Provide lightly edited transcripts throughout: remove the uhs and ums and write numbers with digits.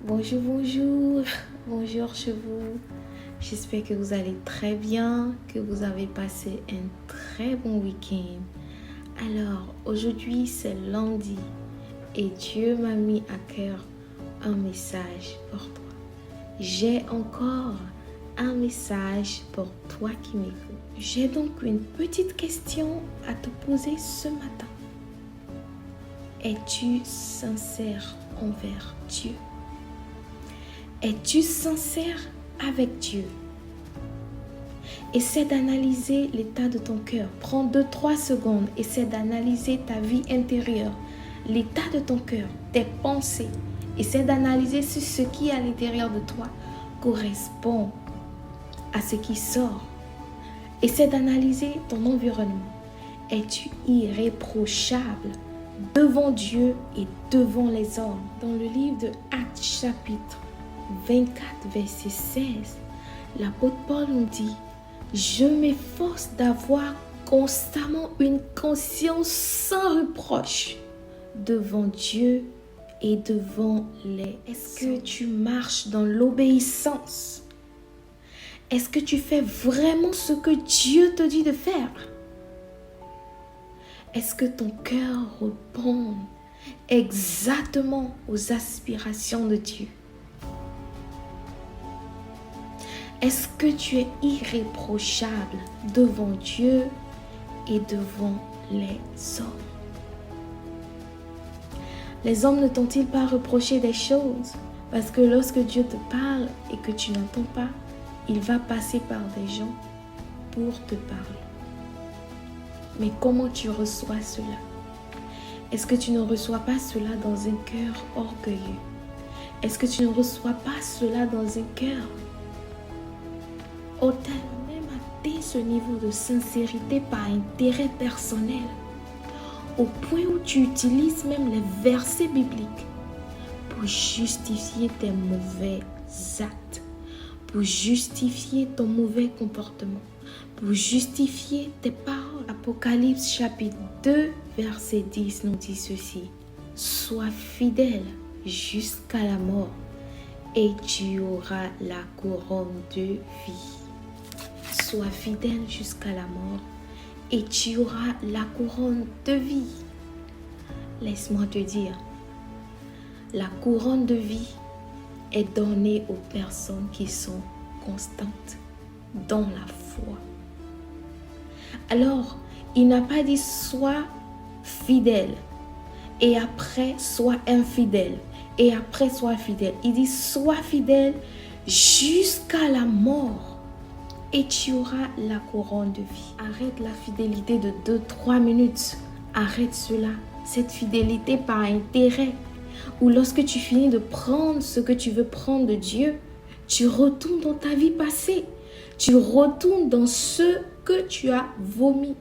Bonjour, bonjour, bonjour chez vous. J'espère que vous allez très bien, que vous avez passé un très bon week-end. Alors, aujourd'hui c'est lundi et Dieu m'a mis à cœur un message pour toi. J'ai encore un message pour toi qui m'écoutes. J'ai donc une petite question à te poser ce matin. Es-tu sincère envers Dieu? Es-tu sincère avec Dieu? Essaie d'analyser l'état de ton cœur. Prends 2-3 secondes. Essaie d'analyser ta vie intérieure, l'état de ton cœur, tes pensées. Essaie d'analyser si ce qui est à l'intérieur de toi correspond à ce qui sort. Essaie d'analyser ton environnement. Es-tu irréprochable devant Dieu et devant les hommes? Dans le livre de Actes chapitre 24, verset 16, l'apôtre Paul nous dit: je m'efforce d'avoir constamment une conscience sans reproche devant Dieu et devant les... Est-ce que tu marches dans l'obéissance? Est-ce que tu fais vraiment ce que Dieu te dit de faire? Est-ce que ton cœur répond exactement aux aspirations de Dieu? Est-ce que tu es irréprochable devant Dieu et devant les hommes? Les hommes ne t'ont-ils pas reproché des choses? Parce que lorsque Dieu te parle et que tu n'entends pas, il va passer par des gens pour te parler. Mais comment tu reçois cela? Est-ce que tu ne reçois pas cela dans un cœur orgueilleux? Est-ce que tu ne reçois pas cela dans un cœur où tu as même atteint ce niveau de sincérité par intérêt personnel, au point où tu utilises même les versets bibliques pour justifier tes mauvais actes, pour justifier ton mauvais comportement, pour justifier tes paroles? Apocalypse chapitre 2, verset 10 nous dit ceci: sois fidèle jusqu'à la mort et tu auras la couronne de vie. Sois fidèle jusqu'à la mort et tu auras la couronne de vie. Laisse-moi te dire, la couronne de vie est donnée aux personnes qui sont constantes dans la foi. Alors, il n'a pas dit sois fidèle et après sois infidèle et après sois fidèle. Il dit sois fidèle jusqu'à la mort et tu auras la couronne de vie. Arrête la fidélité de 2-3 minutes. Arrête cela. Cette fidélité par intérêt. Ou lorsque tu finis de prendre ce que tu veux prendre de Dieu, tu retournes dans ta vie passée. Tu retournes dans ce que tu as vomi.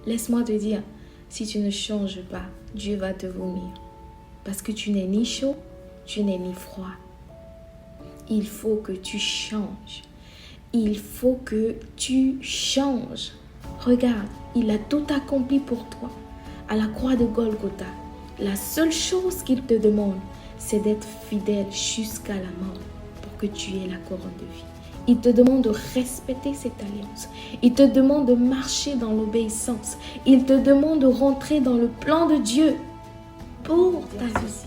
Laisse-moi te dire, si tu ne changes pas, Dieu va te vomir. Parce que tu n'es ni chaud, tu n'es ni froid. Il faut que tu changes. Il faut que tu changes. Regarde, il a tout accompli pour toi. À la croix de Golgotha, la seule chose qu'il te demande, c'est d'être fidèle jusqu'à la mort pour que tu aies la couronne de vie. Il te demande de respecter cette alliance. Il te demande de marcher dans l'obéissance. Il te demande de rentrer dans le plan de Dieu pour ta vie.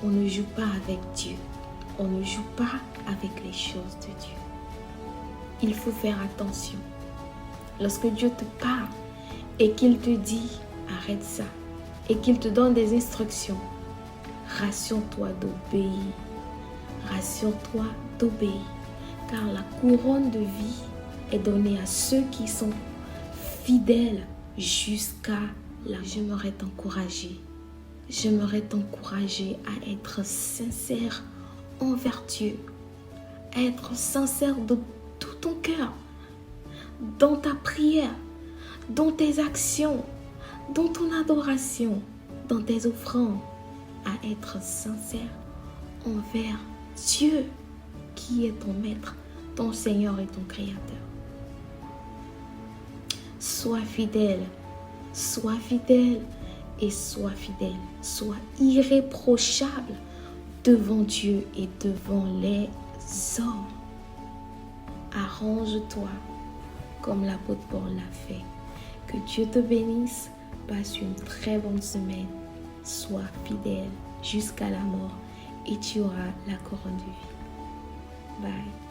On ne joue pas avec Dieu. On ne joue pas avec les choses de Dieu. Il faut faire attention. Lorsque Dieu te parle et qu'il te dit arrête ça et qu'il te donne des instructions, rassure-toi d'obéir. Rassure-toi d'obéir. Car la couronne de vie est donnée à ceux qui sont fidèles jusqu'à là. J'aimerais t'encourager. J'aimerais t'encourager à être sincère envers Dieu. À être sincère de tout ton cœur. Dans ta prière. Dans tes actions. Dans ton adoration. Dans tes offrandes. À être sincère envers Dieu, qui est ton maître, ton Seigneur et ton Créateur. Sois fidèle et sois fidèle. Sois irréprochable devant Dieu et devant les hommes. Arrange-toi comme l'apôtre Paul l'a fait. Que Dieu te bénisse. Passe une très bonne semaine. Sois fidèle jusqu'à la mort et tu auras la couronne de vie. Bye.